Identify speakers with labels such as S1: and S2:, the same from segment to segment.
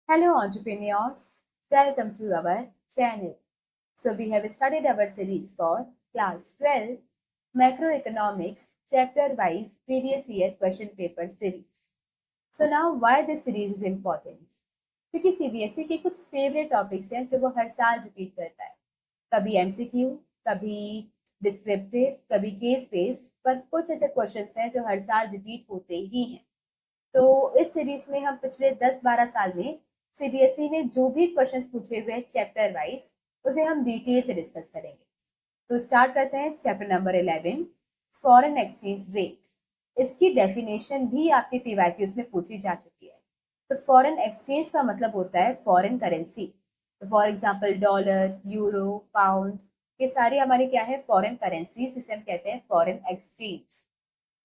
S1: Hello, entrepreneurs. Welcome to our channel. So, we have started our series for Class 12 Macroeconomics Chapter Wise Previous Year Question Paper Series. So, now why this series is important? क्योंकि CBSE के कुछ favourite topics हैं जो वो हर साल repeat करता है. कभी एमसीक्यू, कभी डिस्क्रिप्टिव, कभी केस बेस्ड, पर कुछ ऐसे क्वेश्चंस हैं जो हर साल रिपीट होते ही हैं. तो इस सीरीज में हम पिछले 10-12 साल में सीबीएसई ने जो भी क्वेश्चंस पूछे हुए हैं चैप्टर वाइज, उसे हम डिटेल से डिस्कस करेंगे. तो स्टार्ट करते हैं chapter number 11, foreign exchange rate. इसकी डेफिनेशन भी आपके पीवाईक्यूज में पूछी जा चुकी है. तो फॉरेन एक्सचेंज का मतलब होता है फॉरेन करेंसी. तो for example dollar, euro, pound, ये सारी हमारी क्या है, फॉरेन करेंसी, जिसे हम कहते हैं फॉरेन एक्सचेंज.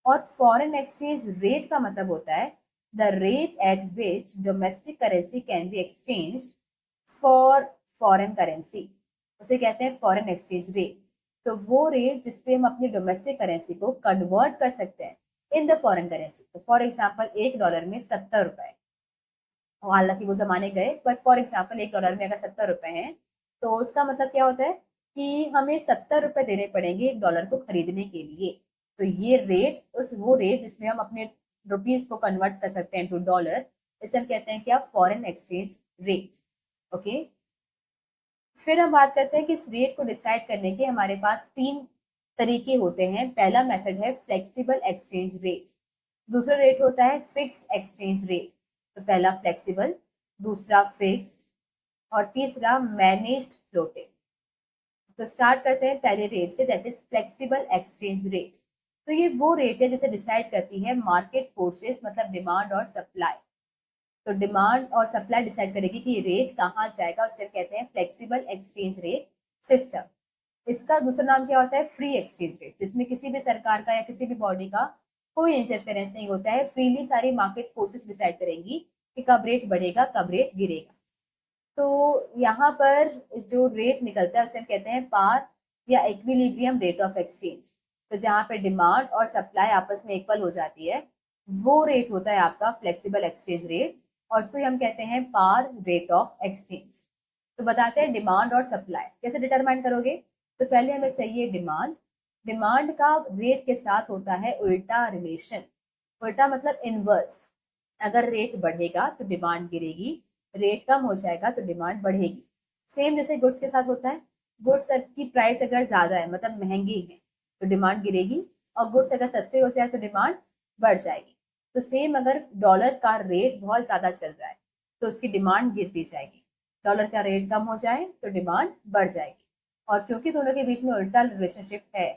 S1: और फॉरेन एक्सचेंज रेट का मतलब होता है the rate at which domestic currency can be exchanged for foreign currency. उसे कहते हैं फॉरेन एक्सचेंज रेट. तो वो रेट जिसपे हम अपनी डोमेस्टिक करेंसी को कन्वर्ट कर सकते हैं इन द फॉरेन करेंसी. तो फॉर एग्जाम्पल $1 में 70 रुपए. हालांकि वो जमाने गए, बट फॉर एग्जाम्पल $1 में अगर 70 रुपए हैं, तो उसका मतलब क्या होता है कि हमें 70 रुपए देने पड़ेंगे $1 को खरीदने के लिए. तो ये रेट, वो रेट जिसमें हम अपने रुपीज को कन्वर्ट कर सकते हैं टू डॉलर, इसे हम कहते हैं क्या, फॉरेन एक्सचेंज रेट. ओके. फिर हम बात करते हैं कि इस रेट को डिसाइड करने के हमारे पास 3 तरीके होते हैं. पहला मेथड है फ्लेक्सिबल एक्सचेंज रेट. दूसरा रेट होता है फिक्स्ड एक्सचेंज रेट. तो पहला फ्लेक्सिबल, दूसरा फिक्स्ड, और तीसरा मैनेज्ड फ्लोटिंग. तो स्टार्ट करते हैं पहले रेट से, that is flexible exchange rate. तो ये वो रेट है जिसे डिसाइड करती है मार्केट फोर्सेस, मतलब डिमांड और सप्लाई. तो डिमांड और सप्लाई डिसाइड करेगी कि ये रेट कहाँ जाएगा, उसे कहते हैं फ्लेक्सिबल एक्सचेंज रेट सिस्टम. इसका दूसरा नाम क्या होता है, फ्री एक्सचेंज रेट, जिसमें किसी भी सरकार का या किसी भी बॉडी का कोई इंटरफेरेंस नहीं होता है. फ्रीली सारी मार्केट फोर्सेस डिसाइड करेंगी कि कब रेट बढ़ेगा, कब रेट गिरेगा. तो यहाँ पर जो रेट निकलता है उसे हम कहते हैं पार या इक्विलिब्रियम रेट ऑफ एक्सचेंज. तो जहाँ पे डिमांड और सप्लाई आपस में इक्वल हो जाती है, वो रेट होता है आपका फ्लेक्सिबल एक्सचेंज रेट, और उसको हम कहते हैं पार रेट ऑफ एक्सचेंज. तो बताते हैं डिमांड और सप्लाई कैसे डिटरमाइन करोगे. तो पहले हमें चाहिए डिमांड. डिमांड का रेट के साथ होता है उल्टा रिलेशन. उल्टा मतलब इनवर्स. अगर रेट बढ़ेगा तो डिमांड गिरेगी, रेट कम हो जाएगा तो डिमांड बढ़ेगी. सेम जैसे गुड्स के साथ होता है. गुड्स की प्राइस अगर ज्यादा है, मतलब महंगी है, तो डिमांड गिरेगी, और गुड्स अगर सस्ते हो जाए तो डिमांड बढ़ जाएगी. तो सेम अगर डॉलर का रेट बहुत ज्यादा चल रहा है तो उसकी डिमांड गिरती जाएगी. डॉलर का रेट कम हो जाए तो डिमांड बढ़ जाएगी. और क्योंकि दोनों के बीच में उल्टा रिलेशनशिप है,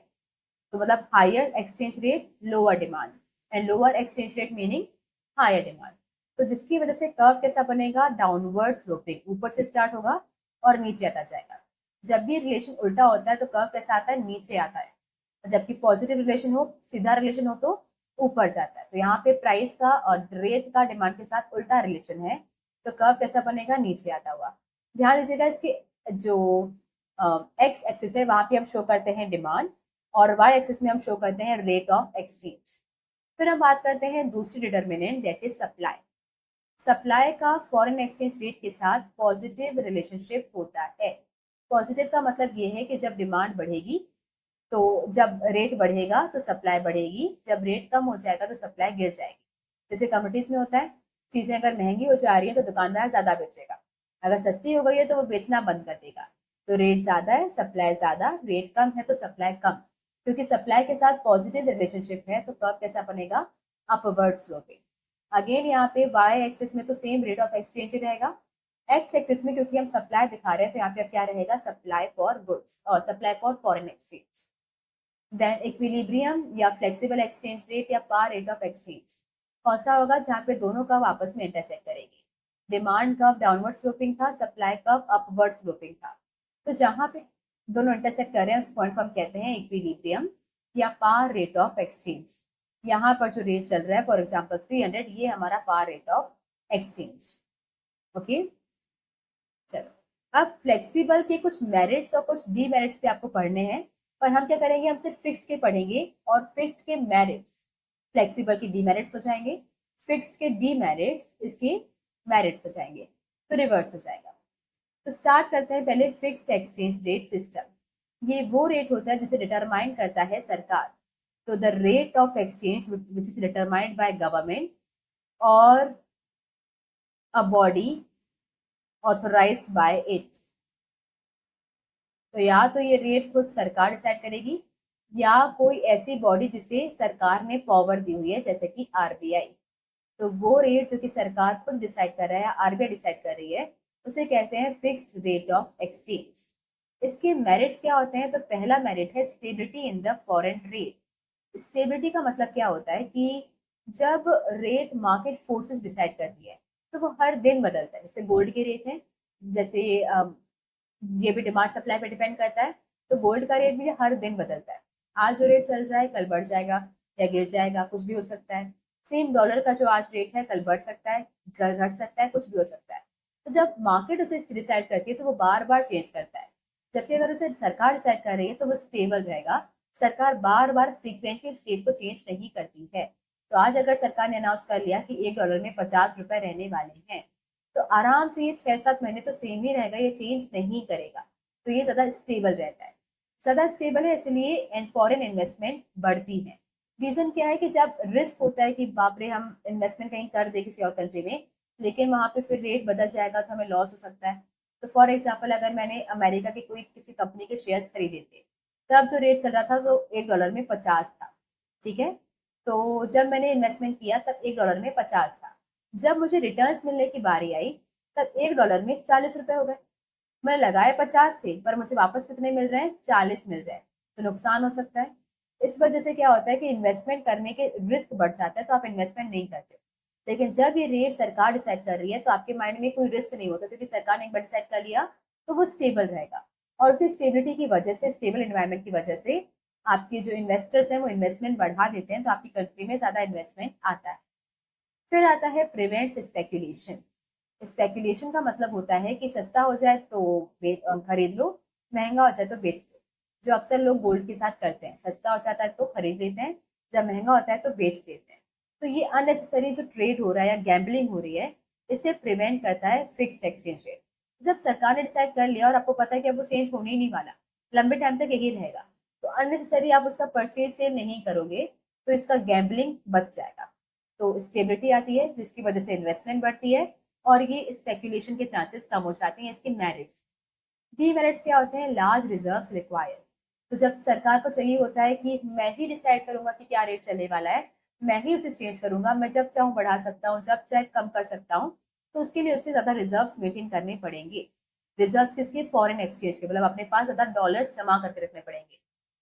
S1: तो मतलब higher exchange rate lower demand, and lower exchange rate meaning higher demand. तो जिसकी वजह से कर्व कैसा बनेगा, डाउनवर्ड स्लोपिंग, ऊपर से स्टार्ट होगा और नीचे आता जाएगा. जब भी रिलेशन उल्टा होता है तो कर्व कैसा आता है, नीचे आता है. जबकि पॉजिटिव रिलेशन हो, सीधा रिलेशन हो, तो ऊपर जाता है. तो यहाँ पे प्राइस का और रेट का डिमांड के साथ उल्टा रिलेशन है, तो कर्व कैसा बनेगा, नीचे आता हुआ. ध्यान दीजिएगा, इसके जो एक्स एक्सिस है वहां पे हम शो करते हैं डिमांड, और वाई एक्सिस में हम शो करते हैं रेट ऑफ एक्सचेंज. फिर हम बात करते हैं दूसरी determinant, that is supply. Supply का फॉरेन एक्सचेंज रेट के साथ पॉजिटिव रिलेशनशिप होता है. पॉजिटिव का मतलब ये है कि जब डिमांड बढ़ेगी, तो जब रेट बढ़ेगा तो सप्लाई बढ़ेगी, जब रेट कम हो जाएगा तो सप्लाई गिर जाएगी. जैसे कमोडिटीज में होता है, चीजें अगर महंगी हो जा रही है तो दुकानदार ज्यादा बेचेगा, अगर सस्ती हो गई है तो वो बेचना बंद कर देगा. तो रेट ज्यादा है, सप्लाई ज्यादा, रेट कम है तो सप्लाई कम. क्योंकि सप्लाई के साथ पॉजिटिव रिलेशनशिप है तो कर्व कैसा बनेगा, अपवर्ड स्लोपिंग. अगेन यहाँ पे वाई एक्सिस में तो सेम रेट ऑफ एक्सचेंज ही रहेगा. एक्स एक्सिस में क्योंकि हम सप्लाई दिखा रहे हैं तो यहाँ पे अब क्या रहेगा, सप्लाई फॉर गुड्स और supply for foreign exchange. Then equilibrium या फ्लेक्सिबल एक्सचेंज रेट या पार रेट ऑफ एक्सचेंज कौन सा होगा, जहाँ पे दोनों कर्व आपस में इंटरसेक्ट करेगी. डिमांड कर्व डाउनवर्ड स्लोपिंग था, सप्लाई कर्व अपवर्ड स्लोपिंग था. तो जहाँ पे दोनों इंटरसेक्ट कर रहे हैं उस पॉइंट को हम कहते हैं इक्विलिब्रियम या पार रेट ऑफ एक्सचेंज. यहाँ पर जो रेट चल रहा है फॉर एग्जाम्पल 300, ये हमारा पार रेट ऑफ एक्सचेंज. ओके. चलो, अब फ्लेक्सिबल के कुछ मेरिट्स और कुछ डीमेरिट्स पे आपको पढ़ने हैं, पर हम क्या करेंगे, हम सिर्फ फिक्स्ड के पढ़ेंगे और फिक्स्ड के मेरिट्स फ्लेक्सिबल के डीमेरिट्स हो जाएंगे, फिक्स्ड के डीमेरिट्स इसके मेरिट्स हो जाएंगे. तो रिवर्स हो जाएगा। तो स्टार्ट करते हैं पहले फिक्स्ड एक्सचेंज रेट सिस्टम। ये वो रेट होता है जिसे डिटरमाइन करता है सरकार। तो the rate of exchange which is determined by government और a body authorised by it. तो या तो ये रेट खुद सरकार डिसाइड करेगी या कोई ऐसी बॉडी जिसे सरकार ने पावर दी हुई है, जैसे कि आरबीआई। तो वो रेट जो कि सरकार खुद डिसाइड कर रहा है या आरबीआई डिसाइड कर रही है, उसे कहते हैं फिक्स्ड रेट ऑफ एक्सचेंज। इसके मेरिट्स क्या होते हैं? तो पहला मेरिट है stability in the foreign trade. Stability का मतलब क्या होता है कि जब रेट मार्केट फोर्सेस डिसाइड करती है तो वो हर दिन बदलता है। जैसे गोल्ड के रेट है, जैसे ये भी डिमांड सप्लाई पे डिपेंड करता है। तो गोल्ड का रेट भी हर दिन बदलता है। आज जो रेट चल रहा है कल बढ़ जाएगा या गिर जाएगा, कुछ भी हो सकता है। सेम डॉलर का जो आज रेट है कल बढ़ सकता है, घट सकता है, कुछ भी हो सकता है। तो जब मार्केट उसे डिसाइड करती है तो वो बार बार चेंज करता है। जबकि अगर उसे सरकार डिसाइड कर रही है तो वो स्टेबल रहेगा। सरकार बार बार फ्रीक्वेंटली इस रेट को चेंज नहीं करती है। तो आज अगर सरकार ने अनाउंस कर लिया कि $1 में 50 रुपए रहने वाले हैं, तो आराम से ये 6-7 महीने तो सेम ही रहेगा, ये चेंज नहीं करेगा। तो ये ज्यादा स्टेबल रहता है। ज्यादा स्टेबल है इसलिए फॉरेन इन्वेस्टमेंट बढ़ती है। रीजन क्या है कि जब रिस्क होता है कि बाप रे हम इन्वेस्टमेंट कहीं कर दे किसी और कंट्री में, लेकिन वहां पे फिर रेट बदल जाएगा तो हमें लॉस हो सकता है। तो फॉर एग्जाम्पल अगर मैंने अमेरिका के कोई किसी कंपनी के शेयर्स खरीदे थे, तब जो रेट चल रहा था तो $1 में 50 था। ठीक है। तो जब मैंने इन्वेस्टमेंट किया तब $1 में 50 था। जब मुझे रिटर्न्स मिलने की बारी आई तब $1 में 40 रुपए हो गए। मैंने लगाए 50 थे पर मुझे वापस कितने मिल रहे हैं? 40 मिल रहे हैं। तो नुकसान हो सकता है। इस वजह से क्या होता है कि इन्वेस्टमेंट करने के रिस्क बढ़ जाता है तो आप इन्वेस्टमेंट नहीं करते। लेकिन जब ये रेट सरकार डिसाइड कर रही है तो आपके माइंड में कोई रिस्क नहीं होता, क्योंकि सरकार ने एक बार डिसाइड कर लिया तो वो स्टेबल रहेगा। और उसी स्टेबिलिटी की वजह से, स्टेबल एनवायरमेंट की वजह से आपके जो इन्वेस्टर्स हैं वो इन्वेस्टमेंट बढ़ा देते हैं, तो आपकी कंट्री में ज्यादा इन्वेस्टमेंट आता है। फिर आता है प्रिवेंट्स स्पेकुलेशन। स्पेकुलेशन का मतलब होता है कि सस्ता हो जाए तो खरीद लो, महंगा हो जाए तो बेच दो। जो अक्सर लोग गोल्ड के साथ करते हैं, सस्ता हो जाता है तो खरीद लेते हैं, जब महंगा होता है तो बेच देते हैं। तो ये अननेसेसरी जो ट्रेड हो रहा है या गैम्बलिंग हो रही है, इसे प्रिवेंट करता है फिक्स्ड एक्सचेंज रेट। जब सरकार ने डिसाइड कर लिया और आपको पता है कि अब वो चेंज होने ही नहीं वाला, लंबे टाइम तक यही रहेगा, तो अननेसेसरी आप उसका परचेज सेल नहीं करोगे, तो इसका गैम्बलिंग बच जाएगा। तो स्टेबिलिटी आती है जिसकी वजह से इन्वेस्टमेंट बढ़ती है और ये स्पेकुलेशन के चांसेस कम हो जाते हैं। इसके मेरिट्स, डीमेरिट्स क्या होते हैं? Large reserves required. तो जब सरकार को चाहिए होता है कि मैं ही डिसाइड करूंगा कि क्या रेट चलने वाला है, मैं ही उसे चेंज करूंगा, मैं जब चाहूँ बढ़ा सकता हूँ, जब चाहे कम कर सकता हूँ, तो उसके लिए उससे ज्यादा रिजर्व्स मेंटेन करने पड़ेंगे। रिजर्व्स किसके? फॉरेन एक्सचेंज के, मतलब अपने पास ज्यादा डॉलर्स जमा करके रखने पड़ेंगे।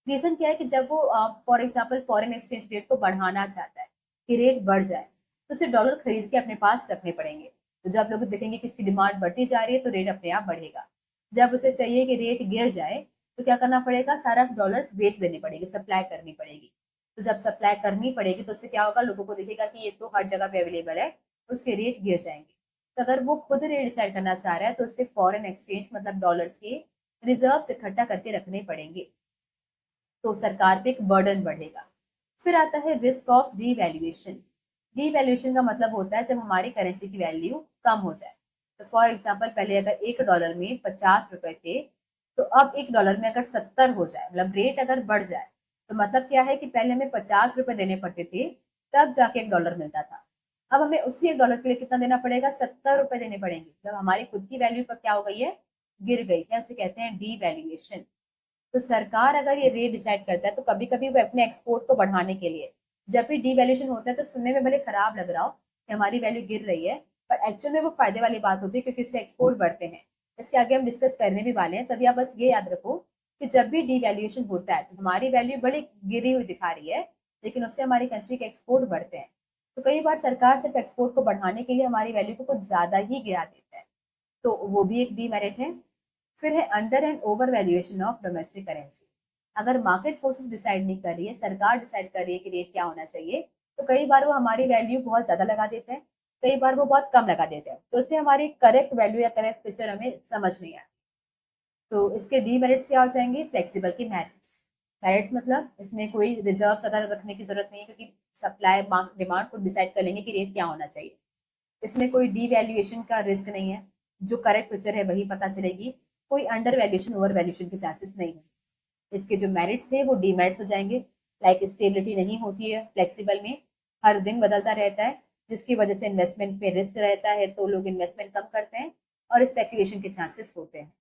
S1: रीजन क्या है कि जब वो for example foreign exchange rate को बढ़ाना चाहता है कि रेट बढ़ जाए, तो उसे डॉलर खरीद के अपने पास रखने पड़ेंगे। तो जब लोग देखेंगे कि इसकी डिमांड बढ़ती जा रही है तो रेट अपने आप बढ़ेगा। जब उसे चाहिए कि रेट गिर जाए तो क्या करना पड़ेगा? सारा डॉलर्स बेच देने पड़ेंगे, सप्लाई करनी पड़ेगी। तो जब सप्लाई करनी पड़ेगी तो उससे क्या होगा? लोगों को दिखेगा कि ये तो हर जगह पे अवेलेबल है, उसके रेट गिर जाएंगे। तो अगर वो खुद रेट डिसाइड करना चाह रहा है तो उससे फॉरेन एक्सचेंज मतलब डॉलर्स के रिजर्व इकट्ठा करके रखने पड़ेंगे। तो सरकार पे एक बर्डन बढ़ेगा। फिर आता है रिस्क ऑफ डीवैल्यूएशन। डीवैल्यूएशन का मतलब होता है जब हमारी करेंसी की वैल्यू कम हो जाए। तो फॉर एग्जाम्पल पहले अगर $1 में 50 रुपए थे, तो अब $1 में अगर 70 हो जाए, मतलब रेट अगर बढ़ जाए, तो मतलब क्या है कि पहले हमें 50 रुपए देने पड़ते थे, तब जाके $1 मिलता था। अब हमें उसी $1 के लिए कितना देना पड़ेगा? 70 रुपए देने पड़ेंगे। मतलब हमारी खुद की वैल्यू का क्या हो गई है? गिर गई है। उसे कहते हैं डीवैल्यूएशन। तो सरकार अगर ये रेट डिसाइड करता है तो कभी कभी वो अपने एक्सपोर्ट को बढ़ाने के लिए, जब भी डीवैल्यूएशन होता है तो सुनने में भले खराब लग रहा हो कि हमारी वैल्यू गिर रही है, पर एक्चुअल में वो फायदे वाली बात होती है क्योंकि उससे एक्सपोर्ट बढ़ते हैं। इसके आगे हम डिस्कस करने भी वाले हैं, तभी आप बस ये याद रखो कि जब भी डीवैल्यूएशन होता है तो हमारी वैल्यू बड़ी गिरी हुई दिखा रही है, लेकिन उससे हमारी कंट्री के एक्सपोर्ट बढ़ते हैं। तो कई बार सरकार सिर्फ एक्सपोर्ट को बढ़ाने के लिए हमारी वैल्यू को कुछ ज्यादा ही गिरा देता है, तो वो भी एक डीमेरिट है। फिर है under and over valuation of domestic currency. अगर मार्केट फोर्सेस डिसाइड नहीं कर रही है, सरकार डिसाइड कर रही है कि रेट क्या होना चाहिए, तो कई बार वो हमारी वैल्यू बहुत ज्यादा लगा देते हैं, कई बार वो बहुत कम लगा देते हैं, तो इससे हमारी करेक्ट वैल्यू या करेक्ट पिक्चर हमें समझ नहीं आती। तो इसके डीमेरिट्स क्या हो जाएंगे? फ्लेक्सिबल के मेरिट्स। मेरिट्स मतलब इसमें कोई रिजर्व ज्यादा रखने की जरूरत नहीं है, क्योंकि सप्लाई डिमांड को डिसाइड कर लेंगे कि रेट क्या होना चाहिए। इसमें कोई डीवैल्यूएशन का रिस्क नहीं है। जो करेक्ट पिक्चर है वही पता चलेगी, कोई अंडर वैल्यूएशन ओवर वैल्यूएशन के चांसेस नहीं है। इसके जो मेरिट्स थे वो डीमेरिट्स हो जाएंगे, लाइक स्टेबिलिटी नहीं होती है फ्लेक्सिबल में, हर दिन बदलता रहता है, जिसकी वजह से इन्वेस्टमेंट पे रिस्क रहता है, तो लोग इन्वेस्टमेंट कम करते हैं और स्पेकुलेशन के चांसेस होते हैं।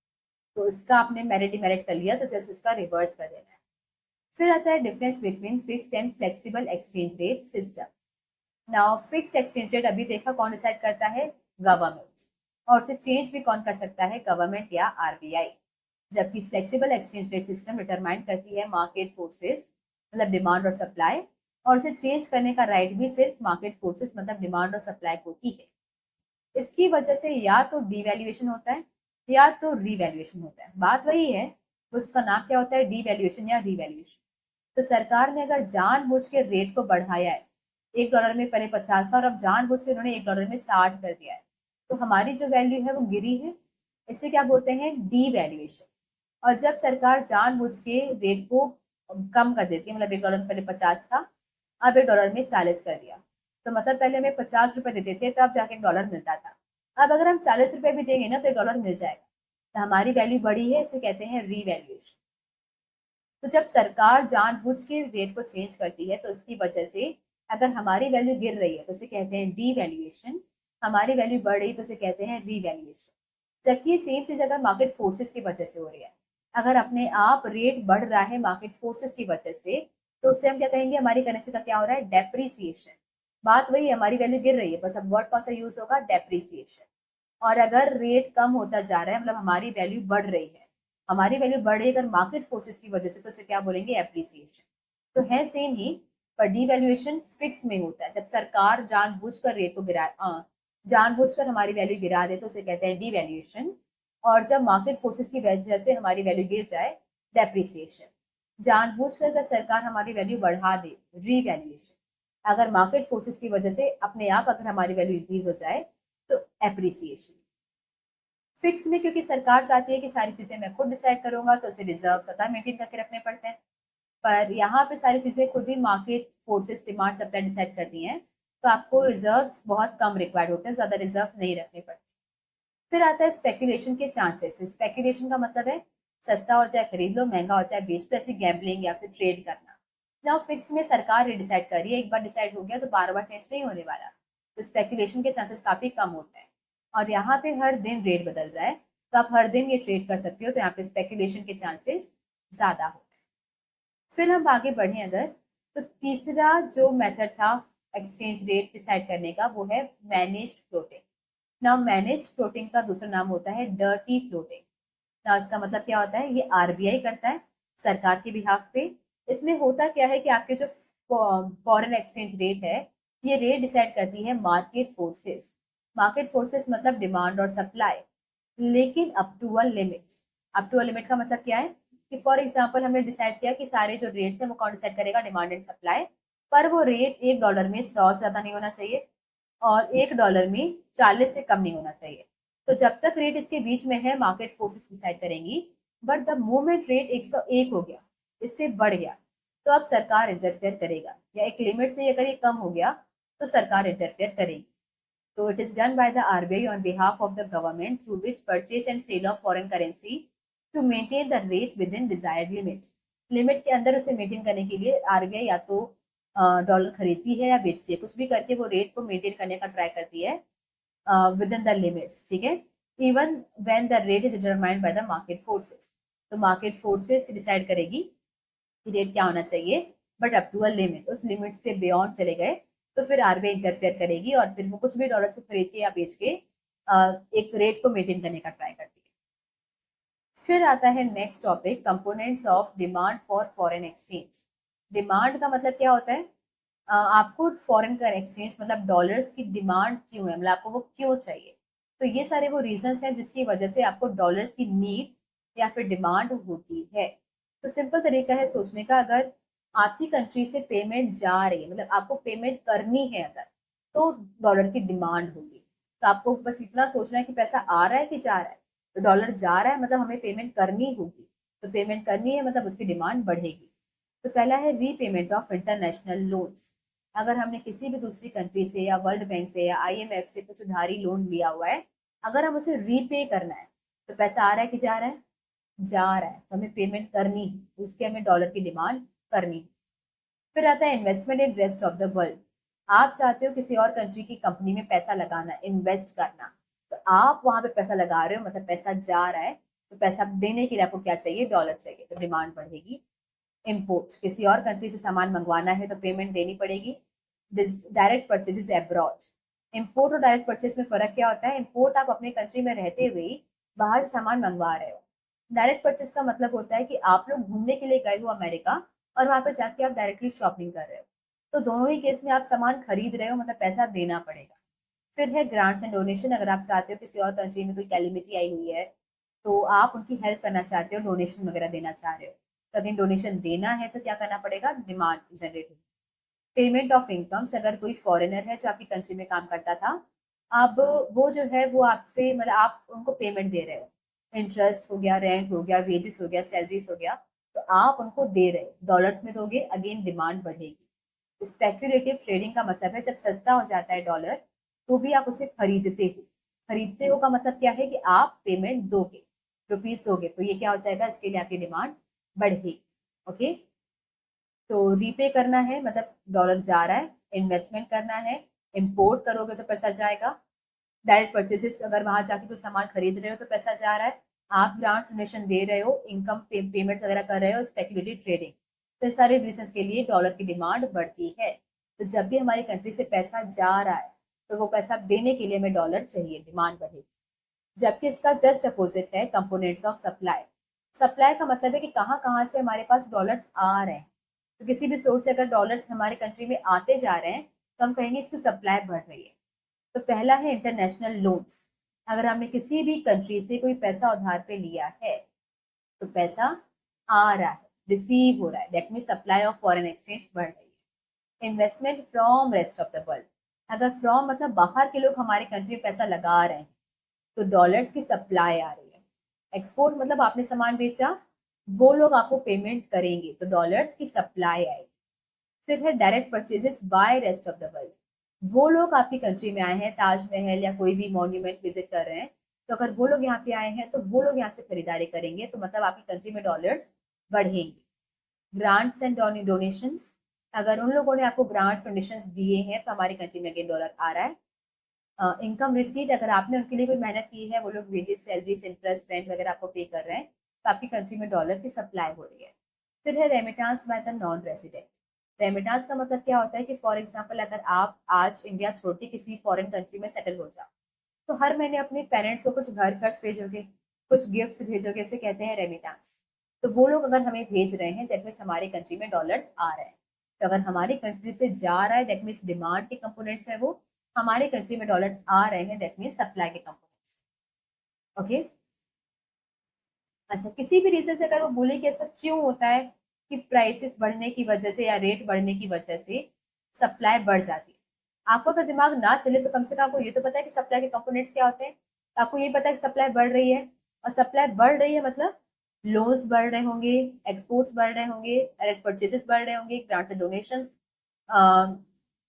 S1: तो इसका आपने मेरिट डिमेरिट कर लिया, तो जस्ट उसका रिवर्स कर देना है। फिर आता है difference between fixed and flexible exchange rate system. Now fixed exchange rate अभी देखा कौन डिसाइड करता है, गवर्नमेंट, और उसे चेंज भी कौन कर सकता है, गवर्नमेंट या आरबीआई। जबकि flexible exchange rate system determine करती है मार्केट फोर्सेस, मतलब डिमांड और सप्लाई, और उसे चेंज करने का राइट भी सिर्फ मार्केट फोर्सेस मतलब डिमांड और सप्लाई को ही है। इसकी वजह से या तो डीवैल्यूएशन होता है या तो रीवैल्यूएशन होता है, बात वही है, उसका नाम क्या होता है, डीवैल्यूएशन या रीवैल्यूएशन। तो सरकार ने अगर जानबूझ के रेट को बढ़ाया है, $1 में पहले 50 था और अब जानबूझ के उन्होंने $1 में 60 कर दिया है, तो हमारी जो वैल्यू है वो गिरी है, इसे क्या बोलते हैं, डीवैल्यूएशन। और जब सरकार जानबूझ के रेट को कम कर देती है, मतलब $1 में पहले 50 था, अब $1 में 40 कर दिया, तो मतलब पहले हमें ₹50 देते थे तब जाके $1 मिलता था, अब अगर हम ₹40 भी देंगे ना तो $1 मिल जाएगा, तो हमारी वैल्यू बढ़ी है, इसे कहते हैं रीवैल्यूएशन। तो जब सरकार जानबूझ के रेट को चेंज करती है तो उसकी वजह से अगर हमारी वैल्यू गिर रही है तो इसे कहते हैं डीवैल्यूएशन, हमारी वैल्यू बढ़ रही तो इसे कहते हैं रीवैल्यूएशन। जबकि सेम चीज अगर मार्केट फोर्सेस की वजह से हो रही है, अगर अपने आप रेट बढ़ रहा है मार्केट फोर्सेस की वजह से, तो उससे हम क्या कहेंगे, हमारी करेंसी का क्या हो रहा है, डेप्रिसिएशन। बात वही है, हमारी वैल्यू गिर रही है, बस अब वर्ड कौन सा यूज होगा, डेप्रिसिएशन। और अगर रेट कम होता जा रहा है मतलब हमारी वैल्यू बढ़ रही है, हमारी वैल्यू बढ़ रही है अगर मार्केट फोर्सेस की वजह से, तो उसे क्या बोलेंगे, एप्रिसिएशन। तो है सेम ही, पर डीवैल्यूएशन फिक्स्ड में होता है, जब सरकार जानबूझकर रेट को गिरा जानबूझकर हमारी वैल्यू गिरा दे तो उसे कहते हैं डीवैल्यूएशन। और जब मार्केट फोर्सेस की वजह से हमारी वैल्यू गिर जाए, डेप्रिसिएशन। जानबूझकर अगर सरकार हमारी वैल्यू बढ़ा दे, रीवैल्यूएशन। अगर मार्केट फोर्सेस की वजह से अपने आप अगर हमारी वैल्यू इंक्रीज हो जाए तो एप्रिसिएशन। फिक्स्ड में क्योंकि सरकार चाहती है कि सारी चीजें मैं खुद डिसाइड करूंगा तो उसे रिजर्व सदा मेंटेन करके रखने पड़ते हैं, पर यहाँ पे सारी चीजें खुद ही market forces demand supply decide करती हैं, तो आपको रिजर्व्स बहुत कम रिक्वायर्ड होते हैं, ज्यादा रिजर्व नहीं रखने पड़ते। फिर आता है स्पेकुलेशन के चांसेस। स्पेकुलेशन का मतलब है सस्ता हो जाए खरीद लो, महंगा हो जाए बेच दो, ऐसी गैम्बलिंग या फिर ट्रेड करना। ना फिक्स में सरकार डिसाइड कर रही है, एक बार डिसाइड हो गया तो बार बार चेंज नहीं होने वाला, तो स्पेकुलेशन के चांसेस काफी कम होते हैं। और यहाँ पे हर दिन रेट बदल रहा है, तो आप हर दिन ये ट्रेड कर सकते हो, तो यहाँ पे स्पेकुलेशन के चांसेस ज्यादा होते हैं। फिर हम आगे बढ़े अगर, तो तीसरा जो मेथड था एक्सचेंज रेट डिसाइड करने का वो है managed floating. Now managed floating का दूसरा नाम होता है डर्टी फ्लोटिंग। नाउ इसका मतलब क्या होता है, ये आरबीआई करता है सरकार के बिहाफ पे। इसमें होता क्या है कि आपके जो फॉरेन एक्सचेंज रेट है, ये रेट डिसाइड करती है मार्केट फोर्सेस। मार्केट फोर्सेस मतलब डिमांड और सप्लाई, लेकिन up to a limit. Up to a limit का मतलब क्या है कि फॉर एग्जाम्पल हमने डिसाइड किया कि सारे जो रेट्स है वो कौन डिसाइड करेगा, डिमांड एंड सप्लाई, पर वो रेट $1 में 100 से ज्यादा नहीं होना चाहिए और $1 में 40 से कम नहीं होना चाहिए। तो जब तक रेट इसके बीच में है मार्केट फोर्सेस डिसाइड करेंगी, बट द मोमेंट रेट 101 हो गया, इससे बढ़ गया, तो अब सरकार इंटरफेयर करेगा, या एक लिमिट से अगर ये कम हो गया तो सरकार इंटरफेयर करेगी। तो it is done by the RBI on behalf of the government through which purchase and sale of foreign currency to maintain the rate within desired limit। Limit के अंदर उसे मेंटेन करने के लिए आरबीआई या तो डॉलर खरीदती है या बेचती है, कुछ भी करके वो रेट को मेंटेन करने का ट्राई करती है विद इन द लिमिट्स, ठीक है, even when the rate is determined by the market forces. तो मार्केट फोर्सेस डिसाइड करेगी कि रेट क्या होना चाहिए, but up to a limit, उस लिमिट से बियॉन्ड चले गए तो फिर आरबीआई इंटरफेयर करेगी और फिर वो कुछ भी डॉलर्स को खरीद के या बेच के एक रेट को मेंटेन करने का ट्राई करती है। फिर आता है next topic, components of demand for foreign exchange. Demand का मतलब क्या होता है, आपको फॉरेन का एक्सचेंज मतलब डॉलर्स की डिमांड क्यों है, मतलब आपको वो क्यों चाहिए। तो ये सारे वो रीजंस हैं जिसकी वजह से आपको डॉलर्स की नीड या फिर डिमांड होती है। तो सिंपल तरीका है सोचने का, अगर आपकी कंट्री से पेमेंट जा रही है, मतलब आपको पेमेंट करनी है अगर, तो डॉलर की डिमांड होगी। तो आपको बस इतना सोचना है कि पैसा आ रहा है कि जा रहा है, तो डॉलर जा रहा है मतलब हमें पेमेंट करनी होगी, तो पेमेंट करनी है मतलब उसकी डिमांड बढ़ेगी। तो पहला है रीपेमेंट ऑफ इंटरनेशनल लोन्स। अगर हमने किसी भी दूसरी कंट्री से या वर्ल्ड बैंक से या आईएमएफ से कुछ उधारी लोन लिया हुआ है, अगर हम उसे रीपे करना है तो पैसा आ रहा है कि जा रहा है? जा रहा है, तो हमें पेमेंट करनी है, तो इसके हमें डॉलर की डिमांड करनी है। फिर आता है investment in rest of the world. आप चाहते हो किसी और कंट्री की कंपनी में पैसा लगाना, इन्वेस्ट करना, तो आप वहां पे पैसा लगा रहे हो, मतलब पैसा जा रहा है, तो पैसा देने के लिए आपको क्या चाहिए? डॉलर चाहिए, तो डिमांड बढ़ेगी। इम्पोर्ट, किसी और कंट्री से सामान मंगवाना है तो पेमेंट देनी पड़ेगी। Direct purchases abroad. इम्पोर्ट और डायरेक्ट परचेज में फर्क क्या होता है? इम्पोर्ट आप अपने कंट्री में रहते हुए ही बाहर से सामान मंगवा रहे हो। डायरेक्ट परचेज का मतलब होता है कि आप लोग घूमने के लिए गए हो अमेरिका, और वहां पे जाके आप डायरेक्टली शॉपिंग कर रहे हो, तो दोनों ही केस में आप सामान खरीद रहे हो, मतलब पैसा देना पड़ेगा। फिर है ग्रांट्स एंड डोनेशन। अगर आप चाहते हो किसी और कंट्री में कोई कैलिमिटी आई हुई है, तो आप उनकी हेल्प करना चाहते हो, डोनेशन वगैरह देना चाह रहे हो, तो अगर डोनेशन देना है तो क्या करना पड़ेगा? डिमांड जनरेट होगी। पेमेंट ऑफ इनकम्स, अगर कोई फॉरेनर है जो आपकी कंट्री में काम करता था, अब वो जो है वो आपसे, मतलब आप उनको पेमेंट दे रहे हो, इंटरेस्ट हो गया, रेंट हो गया, वेजेस हो गया, सैलरीज हो गया, तो आप उनको दे रहे हो, डॉलर्स में दोगे, अगेन डिमांड बढ़ेगी। स्पेक्यूलेटिव ट्रेडिंग का मतलब है जब सस्ता हो जाता है डॉलर, तो भी आप उसे खरीदते हो। खरीदते हो का मतलब क्या है? कि आप पेमेंट दोगे, रुपीज दोगे, तो ये क्या हो जाएगा? इसके लिए आपकी डिमांड बढ़ेगी। ओके, तो रीपे करना है मतलब डॉलर जा रहा है, इन्वेस्टमेंट करना है, इंपोर्ट करोगे तो पैसा जाएगा, डायरेक्ट परचेजेस, अगर वहां जाके कुछ सामान खरीद रहे हो तो पैसा जा रहा है, आप ग्रांट्स डोनेशन दे रहे हो, इनकम पेमेंट्स वगैरह कर रहे हो, स्पेकुलेटिव ट्रेडिंग, तो इस सारे रीजन के लिए डॉलर की डिमांड बढ़ती है। तो जब भी हमारी कंट्री से पैसा जा रहा है, तो वो पैसा देने के लिए हमें डॉलर चाहिए, डिमांड बढ़ेगी। जबकि इसका जस्ट अपोजिट है कंपोनेंट्स ऑफ सप्लाई। सप्लाई का मतलब है कि कहाँ कहाँ से हमारे पास डॉलर्स आ रहे हैं। तो किसी भी सोर्स से अगर डॉलर्स हमारे कंट्री में आते जा रहे हैं, तो हम कहेंगे इसकी सप्लाई बढ़ रही है। तो पहला है इंटरनेशनल लोन्स। अगर हमने किसी भी कंट्री से कोई पैसा उधार पे लिया है, तो पैसा आ रहा है, रिसीव हो रहा है, that mean supply of foreign exchange बढ़ रही है। Investment from rest of the world. अगर फ्रॉम मतलब बाहर के लोग हमारे कंट्री में पैसा लगा रहे हैं, तो डॉलर्स की सप्लाई आ रही है। एक्सपोर्ट मतलब आपने सामान बेचा, वो लोग आपको पेमेंट करेंगे, तो डॉलर्स की सप्लाई आएगी। फिर है direct purchases by rest of the world. वो लोग आपकी कंट्री में आए हैं, ताजमहल या कोई भी मॉन्यूमेंट विजिट कर रहे हैं, तो अगर वो लोग यहाँ पे आए हैं तो वो लोग यहाँ से खरीदारी करेंगे, तो मतलब आपकी कंट्री में डॉलर्स बढ़ेंगे। Grants and donations. अगर उन लोगों ने आपको ग्रांट्स डोनेशंस दिए हैं, तो हमारी कंट्री में अगेन डॉलर आ रहा है। इनकम रिसीट, अगर आपने उनके लिए कोई मेहनत की है, वो लोग वेजेस, सैलरीज, इंटरेस्ट, रेंट वगैरह आपको पे कर रहे हैं, तो आपकी कंट्री में डॉलर की सप्लाई हो रही है। फिर है remittance by the non resident. Remittance का मतलब क्या होता है? कि फॉर एग्जाम्पल अगर आप आज इंडिया छोड़ के किसी फॉरेन कंट्री में सेटल हो जाओ, तो हर महीने अपने पेरेंट्स को कुछ घर खर्च भेजोगे, कुछ गिफ्ट्स भेजोगे, इसे कहते हैं रेमिटांस। तो वो लोग अगर हमें भेज रहे हैं, दैट मीन्स हमारी कंट्री में डॉलर्स आ रहे हैं। तो अगर हमारी कंट्री से जा रहा है, दैट मीन्स डिमांड के कंपोनेंट्स है वो, हमारे कंट्री में डॉलर्स आ रहे हैं, दैट मीन्स सप्लाई के कंपोनेंट्स। ओके, अच्छा, किसी भी रीजन से अगर वो बोले कि ऐसा क्यों होता है कि प्राइसेस बढ़ने की वजह से या रेट बढ़ने की वजह से सप्लाई बढ़ जाती है, आपको अगर दिमाग ना चले तो कम से कम आपको ये तो पता है कि सप्लाई के कंपोनेंट्स क्या होते हैं। आपको ये पता है कि सप्लाई बढ़ रही है, और सप्लाई बढ़ रही है मतलब लोन्स बढ़ रहे होंगे, एक्सपोर्ट्स बढ़ रहे होंगे, डायरेक्ट परचेसेस बढ़ रहे होंगे, grants and donations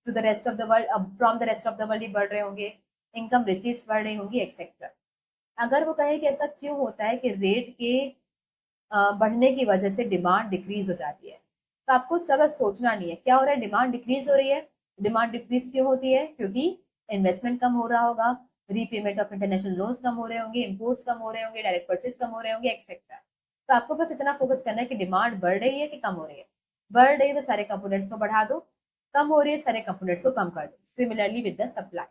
S1: to the rest of the world, from the rest of the world बढ़ रहे होंगे, इनकम रिसीट्स बढ़ रही होंगी, एक्सेट्रा। अगर वो कहे कि ऐसा क्यों होता है कि रेट के बढ़ने की वजह से डिमांड डिक्रीज हो जाती है, तो आपको सब सोचना नहीं है क्या हो रहा है, डिमांड डिक्रीज हो रही है। डिमांड डिक्रीज क्यों होती है? क्योंकि इन्वेस्टमेंट कम हो रहा होगा, रीपेमेंट ऑफ इंटरनेशनल लोन्स कम हो रहे होंगे, इम्पोर्ट्स कम हो रहे होंगे, डायरेक्ट परचेज कम हो रहे होंगे, एक्सेट्रा। तो आपको बस इतना फोकस करना है कि डिमांड बढ़ रही है कि कम हो रही है। बढ़ रही है तो सारे कंपोनेंट्स को बढ़ा दो, कम हो रही है सारे कंपोनेंट्स को कम कर दो, सिमिलरली विद द सप्लाई।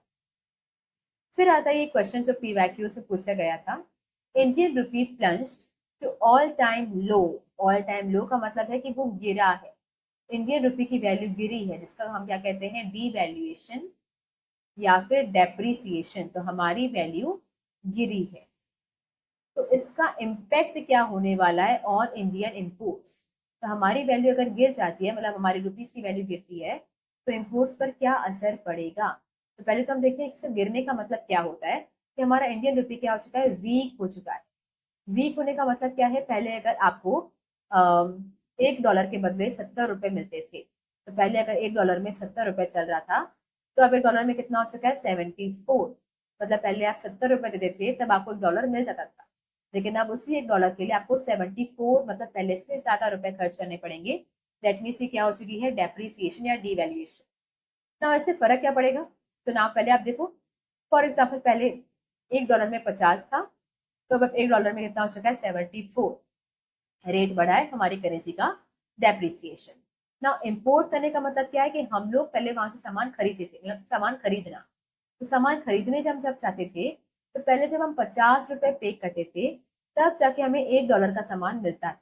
S1: फिर आता है ये क्वेश्चन जो पीवाईक्यू से पूछा गया था। Indian rupee plunged to all time low. All time low का मतलब है कि वो गिरा है, इंडियन रुपी की वैल्यू गिरी है, जिसका हम क्या कहते हैं? डीवैल्यूएशन या फिर डेप्रिसिएशन। तो हमारी वैल्यू गिरी है, तो इसका इम्पैक्ट क्या होने वाला है ऑन इंडियन इम्पोर्ट्स? तो हमारी वैल्यू अगर गिर जाती है, मतलब हमारी रुपीस की वैल्यू गिरती है, तो इम्पोर्ट्स पर क्या असर पड़ेगा? तो पहले तो हम देखते हैं इससे गिरने का मतलब क्या होता है। कि हमारा इंडियन रुपी क्या हो चुका है? वीक हो चुका है। वीक होने का मतलब क्या है? पहले अगर आपको $1 के बदले 70 रुपए मिलते थे, तो पहले अगर $1 में 70 रुपए चल रहा था, तो अब $1 में कितना हो चुका है? 74। मतलब पहले आप 70 रुपए देते थे तब आपको $1 मिल जाता था, लेकिन अब उसी $1 के लिए आपको 74 मतलब पहले से ज्यादा रुपए खर्च करने पड़ेंगे। दैट मीन्स ये क्या हो चुकी है, डेप्रिसिएशन या डिवैल्यूएशन। ना इससे फर्क क्या पड़ेगा, तो ना पहले आप देखो, फॉर एग्जाम्पल पहले $1 में 50 था, तो अब $1 में कितना हो चुका है, 74। रेट बढ़ा है हमारी करेंसी का, डेप्रिसिएशन। ना इम्पोर्ट करने का मतलब क्या है कि हम लोग पहले वहां से सामान खरीदते थे, मतलब सामान खरीदना। तो सामान खरीदने जब जब चाहते थे, तो पहले जब हम 50 रुपए पे करते थे, तब जाके हमें $1 का सामान मिलता था।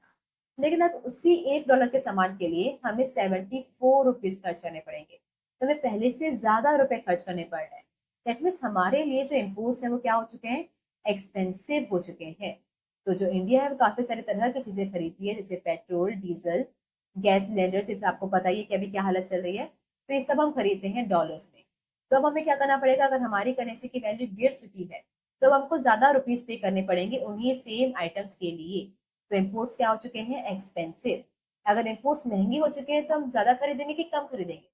S1: लेकिन अब उसी $1 के सामान के लिए हमें 74 रुपीज खर्च करने पड़ेंगे, तो हमें पहले से ज्यादा रुपए खर्च करने पड़ रहे हैं। दैट मीन्स हमारे लिए जो इम्पोर्ट्स हैं वो क्या हो चुके हैं, एक्सपेंसिव हो चुके हैं। तो जो इंडिया है वो काफी सारी तरह की चीजें खरीदती है, जैसे पेट्रोल, डीजल, गैस सिलेंडर से, तो आपको पता ही है कि अभी क्या हालत चल रही है, तो ये सब हम खरीदते हैं डॉलर्स में। तो अब हमें क्या करना पड़ेगा, अगर हमारी करेंसी की वैल्यू गिर चुकी है, तो अब हमको ज्यादा रुपीज पे करने पड़ेंगे उन्हीं सेम आइटम्स के लिए। तो इम्पोर्ट्स क्या हो चुके हैं, एक्सपेंसिव। अगर इम्पोर्ट्स महंगी हो चुके हैं तो हम ज्यादा खरीदेंगे कि कम खरीदेंगे,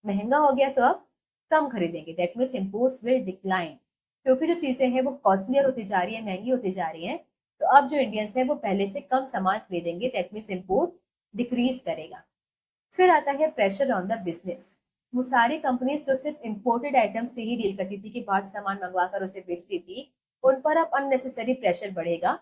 S1: महंगा हो गया तो अब कम खरीदेंगे। That means imports will decline, क्योंकि जो चीजें हैं वो कॉस्टलियर होती जा रही है, महंगी होती जा रही है। तो अब जो इंडियंस है वो पहले से कम सामान खरीदेंगे, दैट मीन्स इम्पोर्ट डिक्रीज करेगा। फिर आता है प्रेशर ऑन द बिजनेस। वो सारी कंपनीज जो सिर्फ इम्पोर्टेड आइटम से ही डील करती थी, कि बाहर से सामान मंगवा कर उसे बेचती थी, उन पर अब अननेसेसरी प्रेशर बढ़ेगा,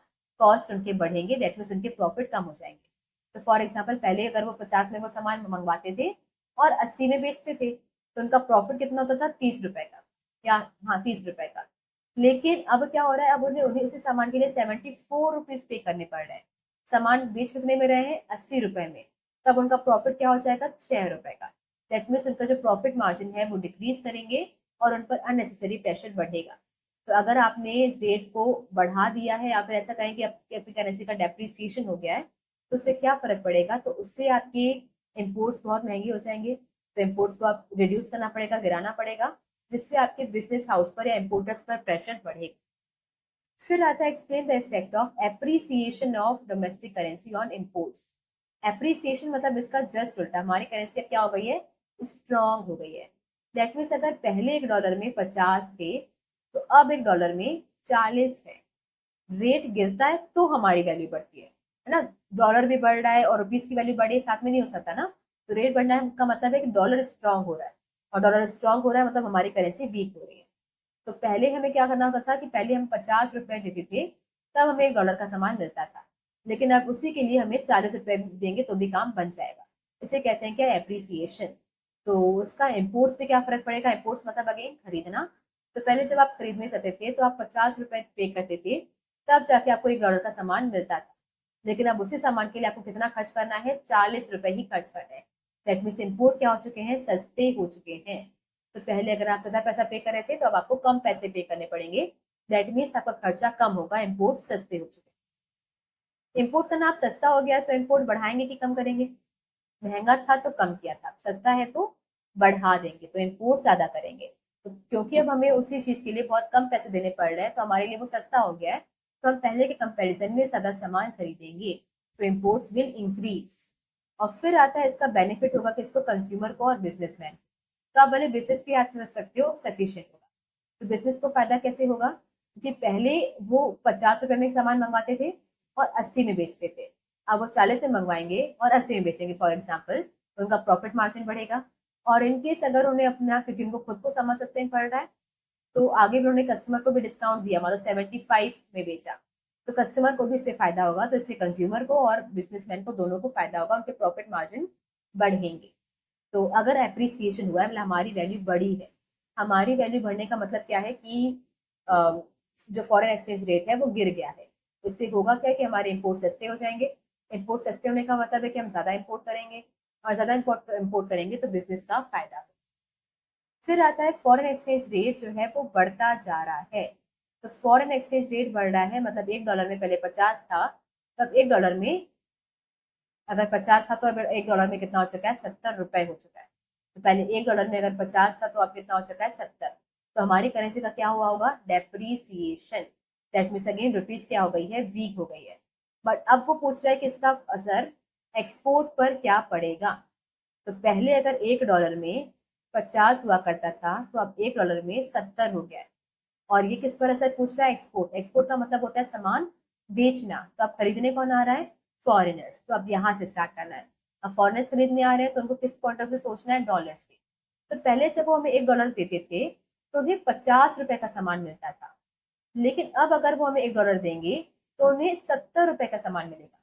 S1: कॉस्ट उनके बढ़ेंगे, दैट मीन्स उनके प्रॉफिट कम हो जाएंगे। तो फॉर एग्जाम्पल पहले अगर वो 50 में वो सामान मंगवाते थे और 80 में बेचते थे, तो उनका प्रॉफिट कितना होता था, 30 रुपए का, या हाँ 30 रुपए का। लेकिन अब क्या हो रहा है, अब उन्हें उन्हें उसी सामान के लिए 74 रुपीज पे करने पड़ रहे हैं। सामान बेच कितने में रहे हैं, 80 रुपए में। तब उनका प्रॉफिट क्या हो जाएगा, 6 रुपए का। दैट मीन्स उनका जो प्रॉफिट मार्जिन है वो डिक्रीज करेंगे और उन पर अननेसेसरी प्रेशर बढ़ेगा। तो अगर आपने रेट को बढ़ा दिया है, या फिर ऐसा कहें कि आपकी करेंसी का डेप्रिसिएशन हो गया है, तो उससे क्या फर्क पड़ेगा, तो उससे आपके इम्पोर्ट्स बहुत महंगे हो जाएंगे। तो इम्पोर्ट्स को आप रिड्यूस करना पड़ेगा, गिराना पड़ेगा, जिससे आपके बिजनेस हाउस पर या इम्पोर्टर्स पर प्रेशर बढ़ेगा। फिर आता है explain the effect of appreciation of domestic currency on imports. Appreciation मतलब इसका जस्ट उल्टा, हमारी करेंसी अब क्या हो गई है, स्ट्रांग हो गई है। दैट मीन्स अगर पहले $1 में 50 थे, तो अब $1 में 40 है। रेट गिरता है तो हमारी वैल्यू बढ़ती है ना। डॉलर भी बढ़ रहा है और रुपीज की वैल्यू बढ़ी है, साथ में नहीं हो सकता ना। तो रेट बढ़ना है का मतलब है कि डॉलर स्ट्रांग हो रहा है, और डॉलर स्ट्रांग हो रहा है मतलब हमारी करेंसी वीक हो रही है। तो पहले हमें क्या करना होता था कि पहले हम 50 रुपए देते थे, तब हमें $1 का सामान मिलता था। लेकिन अब उसी के लिए हमें 40 रुपए देंगे तो भी काम बन जाएगा। इसे कहते हैं क्या, एप्रिसिएशन। तो उसका इम्पोर्ट्स पे क्या फर्क पड़ेगा, इम्पोर्ट्स मतलब अगेन खरीदना। तो पहले जब आप खरीदने जाते थे तो आप 50 रुपए पे करते थे, तब जाके आपको $1 का सामान मिलता था। लेकिन अब उसी सामान के लिए आपको कितना खर्च करना है, 40 रुपए ही खर्च करना है। दैट मीन्स इम्पोर्ट क्या हो चुके हैं, सस्ते हो चुके हैं। तो पहले अगर आप ज्यादा पैसा पे कर रहे थे, तो अब आपको कम पैसे पे करने पड़ेंगे। दैट मीन्स आपका खर्चा कम होगा, इम्पोर्ट सस्ते हो चुके हैं। इम्पोर्ट करना आप सस्ता हो गया तो इम्पोर्ट बढ़ाएंगे कि कम करेंगे, महंगा था तो कम किया था, सस्ता है तो बढ़ा देंगे, तो इम्पोर्ट ज्यादा करेंगे। तो क्योंकि अब हमें उसी चीज के लिए बहुत कम पैसे देने पड़ रहे हैं, तो हमारे लिए वो सस्ता हो गया है, तो हम पहले के कंपैरिजन में ज्यादा सामान खरीदेंगे, तो इम्पोर्ट्स विल इंक्रीज। और फिर आता है इसका बेनिफिट होगा किसको, कंज्यूमर को और बिजनेसमैन। तो आप भले बिजनेस भी हाथ में रख सकते हो, सफिशियंट होगा। तो बिजनेस को फायदा कैसे होगा, क्योंकि पहले वो 50 रुपए में सामान मंगवाते थे और 80 में बेचते थे, अब वो 40 में मंगवाएंगे और 80 में बेचेंगे फॉर एग्जाम्पल, तो उनका प्रॉफिट मार्जिन बढ़ेगा। और इनकेस अगर उन्हें अपना, क्योंकि उनको खुद को सामान सस्ते में पड़ रहा है, तो आगे भी उन्होंने कस्टमर को भी डिस्काउंट दिया, मान लो 75 में बेचा, तो कस्टमर को भी इससे फायदा होगा। तो इससे कंज्यूमर को और बिजनेसमैन को दोनों को फायदा होगा, उनके प्रॉफिट मार्जिन बढ़ेंगे। तो अगर एप्रिसिएशन हुआ है मतलब हमारी वैल्यू बढ़ी है, हमारी वैल्यू बढ़ने का मतलब क्या है कि जो फॉरेन एक्सचेंज रेट है वो गिर गया है। इससे होगा क्या कि हमारे इम्पोर्ट सस्ते हो जाएंगे। इम्पोर्ट सस्ते होने का मतलब है कि हम ज्यादा इम्पोर्ट करेंगे, और ज्यादा इम्पोर्ट करेंगे तो बिजनेस का फायदा होगा। फिर आता है फॉरेन एक्सचेंज रेट जो है वो बढ़ता जा रहा है। तो फॉरेन एक्सचेंज रेट बढ़ रहा है मतलब $1 में पहले 50 था, तब $1 में, अगर 50 था तो अब $1 में कितना हो चुका है, 70 रुपए हो चुका है। तो पहले $1 में अगर 50 था तो अब कितना हो चुका है, 70। तो हमारी करेंसी का क्या हुआ होगा, depreciation. That means again rupees क्या हो गई है, वीक हो गई है। बट अब वो पूछ रहा है कि इसका असर एक्सपोर्ट पर क्या पड़ेगा। तो पहले अगर $1 में 50 हुआ करता था, तो अब $1 में 70 हो गया है। और ये किस पर असर पूछ रहा है? एक्सपोर्ट। एक्सपोर्ट का मतलब होता है सामान बेचना। तो अब खरीदने कौन आ रहा है? फॉरेनर्स। तो अब यहाँ से स्टार्ट करना है। अब फॉरेनर्स खरीदने आ रहे हैं तो उनको किस पॉइंट ऑफ व्यू सोचना है? डॉलर्स के। तो पहले जब वो हमें $1 देते थे तो उन्हें 50 रुपए का सामान मिलता था, लेकिन अब अगर वो हमें $1 देंगे तो उन्हें 70 रुपए का सामान मिलेगा।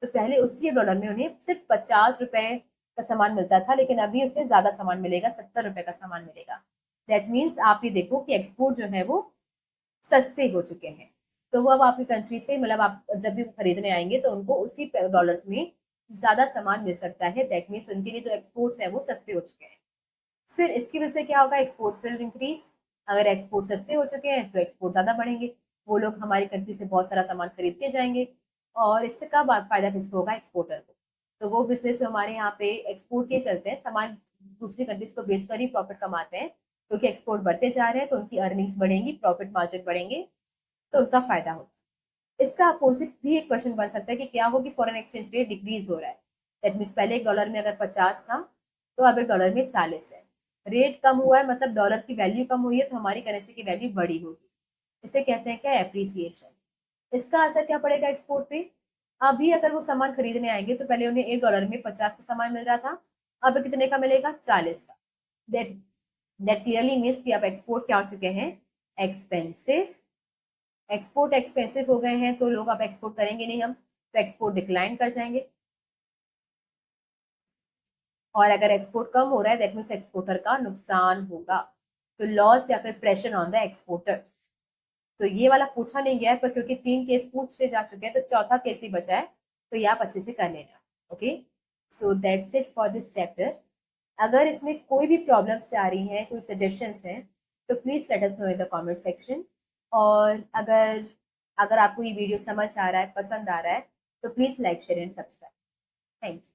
S1: तो पहले उसी $1 में उन्हें सिर्फ 50 रुपए का सामान मिलता था, लेकिन अभी उसे ज्यादा सामान मिलेगा, 70 रुपए का सामान मिलेगा। दैट मीन्स आप ये देखो कि एक्सपोर्ट जो है वो सस्ते हो चुके हैं। तो वो अब आपकी कंट्री से, मतलब आप जब भी खरीदने आएंगे तो उनको उसी डॉलर्स में ज्यादा सामान मिल सकता है। दैट मीन्स उनके लिए जो एक्सपोर्ट्स है वो सस्ते हो चुके हैं। फिर इसकी वजह से क्या होगा? Exports will increase. अगर एक्सपोर्ट सस्ते हो चुके हैं तो एक्सपोर्ट ज्यादा बढ़ेंगे, वो लोग हमारी कंट्री से बहुत सारा सामान खरीदते जाएंगे। और इससे कब फायदा किसको होगा? एक्सपोर्टर को। तो वो बिजनेस जो हमारे यहाँ पे एक्सपोर्ट के चलते हैं, सामान दूसरी कंट्रीज को बेचकर ही प्रॉफिट कमाते हैं, क्योंकि एक्सपोर्ट बढ़ते जा रहे हैं तो उनकी अर्निंग्स बढ़ेंगी, प्रॉफिट मार्जिन बढ़ेंगे, तो उनका फायदा होगा। इसका अपोजिट भी एक क्वेश्चन बन सकता है कि क्या हो कि फॉरेन एक्सचेंज रेट डिक्रीज हो रहा है। दैट मीन्स पहले $1 में अगर 50 था तो अब $1 में 40 है। रेट कम हुआ है, मतलब डॉलर की वैल्यू कम हुई है, तो हमारी करेंसी की वैल्यू बढ़ी होगी। इसे कहते हैं क्या? एप्रिसिएशन। इसका असर क्या पड़ेगा एक्सपोर्ट पे? अभी अगर वो सामान खरीदने आएंगे तो पहले उन्हें $1 में 50 का सामान मिल रहा था, अब कितने का मिलेगा? 40 का। दैट दैट क्लियरली मीन्स कि अब एक्सपोर्ट क्या हो चुके हैं? एक्सपेंसिव। एक्सपोर्ट एक्सपेंसिव हो गए हैं तो लोग अब एक्सपोर्ट करेंगे नहीं, हम तो एक्सपोर्ट डिक्लाइन कर जाएंगे। और अगर एक्सपोर्ट कम हो रहा है दैट मीन्स एक्सपोर्टर का नुकसान होगा। तो लॉस या फिर प्रेशर ऑन द एक्सपोर्टर्स। तो ये वाला पूछा नहीं गया है, पर क्योंकि 3 केस पूछे जा चुके हैं तो चौथा केस ही बचा है, तो ये आप अच्छे से कर लेना। Okay, so that's it for this chapter. अगर इसमें कोई भी प्रॉब्लम्स आ रही हैं, कोई सजेशंस हैं, तो please let us know in the comment section. और अगर अगर आपको ये वीडियो समझ आ रहा है, पसंद आ रहा है, तो please like share and subscribe. Thank you.